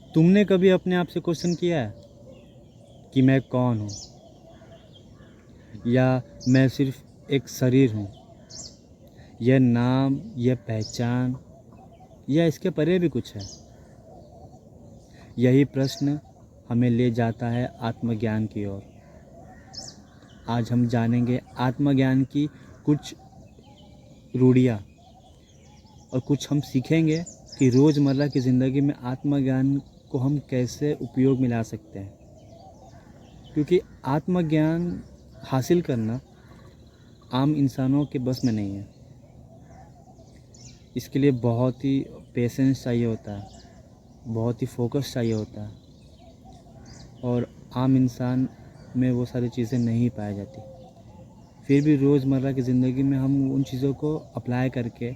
तुमने कभी अपने आप से क्वेश्चन किया है कि मैं कौन हूँ, या मैं सिर्फ एक शरीर हूँ? यह नाम, यह पहचान, या इसके परे भी कुछ है? यही प्रश्न हमें ले जाता है आत्मज्ञान की ओर। आज हम जानेंगे आत्मज्ञान की कुछ रूढ़ियाँ, और कुछ हम सीखेंगे कि रोज़मर्रा की ज़िंदगी में आत्मज्ञान को हम कैसे उपयोग में ला सकते हैं। क्योंकि आत्मज्ञान हासिल करना आम इंसानों के बस में नहीं है। इसके लिए बहुत ही पेशेंस चाहिए होता है, बहुत ही फोकस चाहिए होता है, और आम इंसान में वो सारी चीज़ें नहीं पाई जाती। फिर भी रोज़मर्रा की ज़िंदगी में हम उन चीज़ों को अप्लाई करके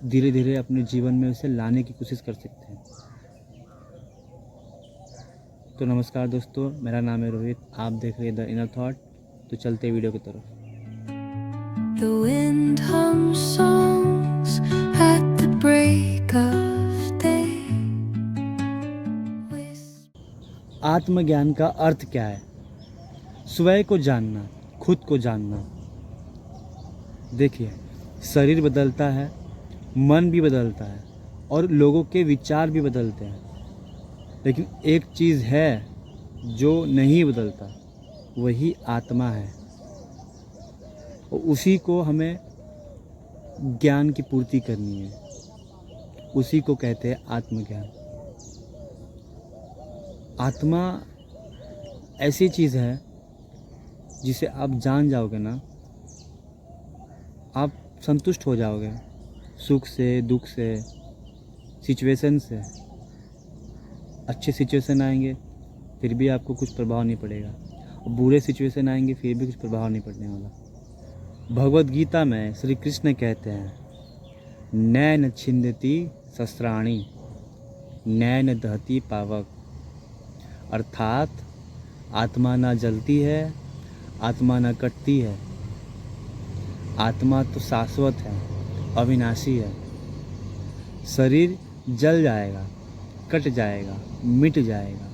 धीरे धीरे अपने जीवन में उसे लाने की कोशिश कर सकते हैं। तो नमस्कार दोस्तों, मेरा नाम है रोहित, आप देख रहे हैं द इनर थॉट। तो चलते हैं वीडियो की तरफ। The wind hums songs at the break of day. आत्मज्ञान का अर्थ क्या है? स्वयं को जानना, खुद को जानना। देखिए, शरीर बदलता है, मन भी बदलता है, और लोगों के विचार भी बदलते हैं, लेकिन एक चीज़ है जो नहीं बदलता, वही आत्मा है। और उसी को हमें ज्ञान की पूर्ति करनी है, उसी को कहते हैं आत्मज्ञान। आत्मा ऐसी चीज़ है जिसे आप जान जाओगे ना, आप संतुष्ट हो जाओगे। सुख से, दुख से, सिचुएशन से। अच्छे सिचुएशन आएंगे फिर भी आपको कुछ प्रभाव नहीं पड़ेगा, और बुरे सिचुएशन आएंगे फिर भी कुछ प्रभाव नहीं पड़ने वाला। भगवद गीता में श्री कृष्ण कहते हैं, नैन छिंदती शस्त्राणि, नैन दहती पावक। अर्थात आत्मा ना जलती है, आत्मा ना कटती है। आत्मा तो शाश्वत है, अविनाशी है। शरीर जल जाएगा, कट जाएगा, मिट जाएगा,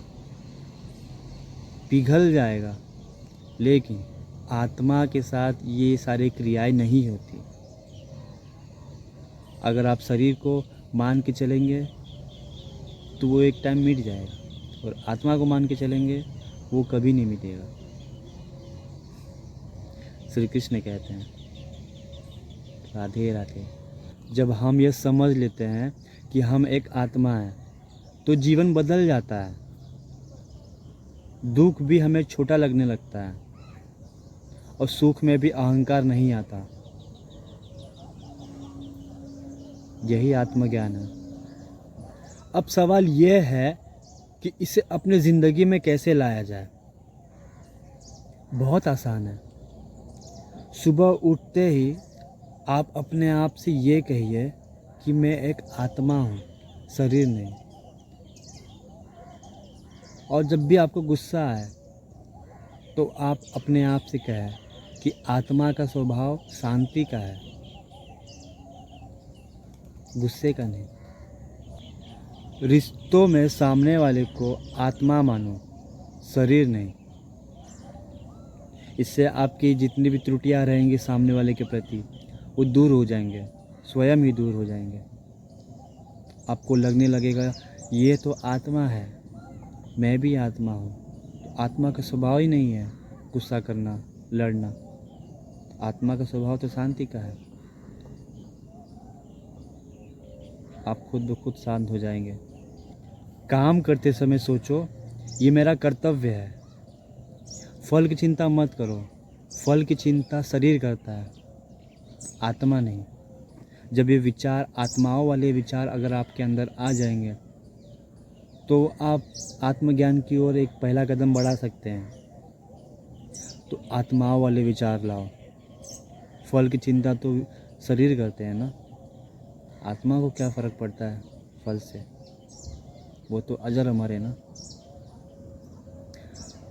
पिघल जाएगा, लेकिन आत्मा के साथ ये सारी क्रियाएं नहीं होती। अगर आप शरीर को मान के चलेंगे तो वो एक टाइम मिट जाएगा, और आत्मा को मान के चलेंगे वो कभी नहीं मिटेगा। श्री कृष्ण कहते हैं, राधे राधे। जब हम ये समझ लेते हैं कि हम एक आत्मा हैं, तो जीवन बदल जाता है। दुख भी हमें छोटा लगने लगता है, और सुख में भी अहंकार नहीं आता। यही आत्मज्ञान है। अब सवाल यह है कि इसे अपने ज़िंदगी में कैसे लाया जाए। बहुत आसान है। सुबह उठते ही आप अपने आप से ये कहिए कि मैं एक आत्मा हूँ, शरीर नहीं। और जब भी आपको गुस्सा आए तो आप अपने आप से कहें कि आत्मा का स्वभाव शांति का है, गुस्से का नहीं। रिश्तों में सामने वाले को आत्मा मानो, शरीर नहीं। इससे आपकी जितनी भी त्रुटियां रहेंगी सामने वाले के प्रति, वो दूर हो जाएंगे, स्वयं ही दूर हो जाएंगे। आपको लगने लगेगा ये तो आत्मा है, मैं भी आत्मा हूँ। तो आत्मा का स्वभाव ही नहीं है गुस्सा करना, लड़ना। आत्मा का स्वभाव तो शांति का है। आप खुद ब खुद शांत हो जाएंगे। काम करते समय सोचो, ये मेरा कर्तव्य है। फल की चिंता मत करो, फल की चिंता शरीर करता है, आत्मा नहीं। जब ये विचार, आत्माओं वाले विचार अगर आपके अंदर आ जाएंगे, तो आप आत्मज्ञान की ओर एक पहला कदम बढ़ा सकते हैं। तो आत्माओं वाले विचार लाओ। फल की चिंता तो शरीर करते हैं ना, आत्मा को क्या फ़र्क पड़ता है फल से, वो तो अजर अमर है ना।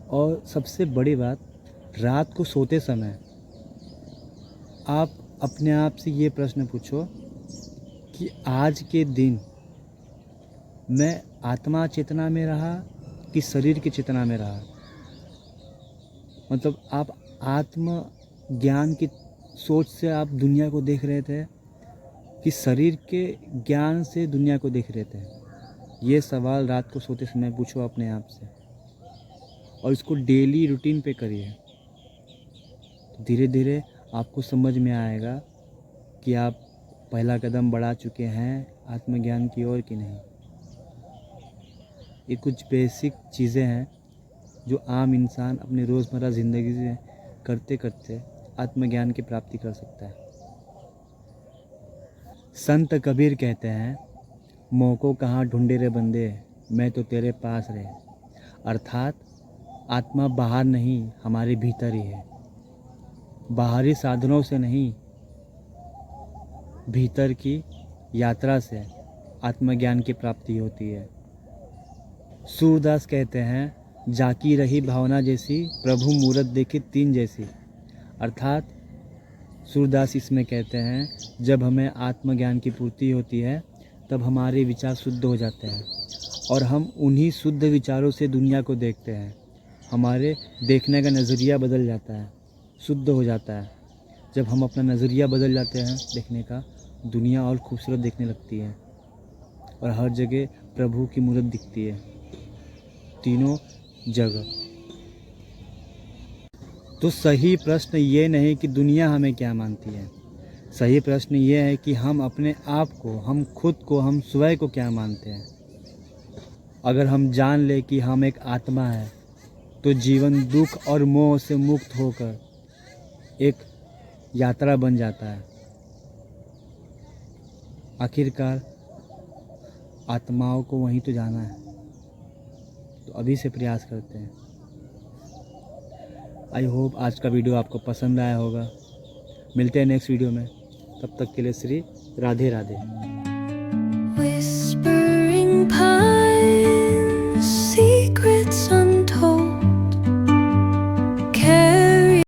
और सबसे बड़ी बात, रात को सोते समय आप अपने आप से ये प्रश्न पूछो कि आज के दिन मैं आत्मा चेतना में रहा कि शरीर की चेतना में रहा। मतलब आप आत्म ज्ञान की सोच से आप दुनिया को देख रहे थे कि शरीर के ज्ञान से दुनिया को देख रहे थे। ये सवाल रात को सोते समय पूछो अपने आप से और इसको डेली रूटीन पे करिए। तो धीरे धीरे आपको समझ में आएगा कि आप पहला कदम बढ़ा चुके हैं आत्मज्ञान की ओर कि नहीं। ये कुछ बेसिक चीज़ें हैं जो आम इंसान अपनी रोज़मर्रा ज़िंदगी से करते करते आत्मज्ञान की प्राप्ति कर सकता है। संत कबीर कहते हैं, मौको कहाँ ढूंढे रे बंदे, मैं तो तेरे पास रहे। अर्थात आत्मा बाहर नहीं, हमारे भीतर ही है। बाहरी साधनों से नहीं, भीतर की यात्रा से आत्मज्ञान की प्राप्ति होती है। सूरदास कहते हैं, जाकी रही भावना जैसी, प्रभु मूरत देखी तीन जैसी। अर्थात सूरदास इसमें कहते हैं, जब हमें आत्मज्ञान की पूर्ति होती है तब हमारे विचार शुद्ध हो जाते हैं और हम उन्हीं शुद्ध विचारों से दुनिया को देखते हैं। हमारे देखने का नज़रिया बदल जाता है, शुद्ध हो जाता है। जब हम अपना नज़रिया बदल जाते हैं देखने का, दुनिया और खूबसूरत दिखने लगती है और हर जगह प्रभु की मूरत दिखती है, तीनों जगह। तो सही प्रश्न ये नहीं कि दुनिया हमें क्या मानती है, सही प्रश्न ये है कि हम अपने आप को, हम खुद को, हम स्वयं को क्या मानते हैं। अगर हम जान ले कि हम एक आत्मा है तो जीवन दुख और मोह से मुक्त होकर एक यात्रा बन जाता है। आखिरकार आत्माओं को वहीं तो जाना है, तो अभी से प्रयास करते हैं। आई होप आज का वीडियो आपको पसंद आया होगा। मिलते हैं नेक्स्ट वीडियो में, तब तक के लिए श्री राधे राधे। Whispering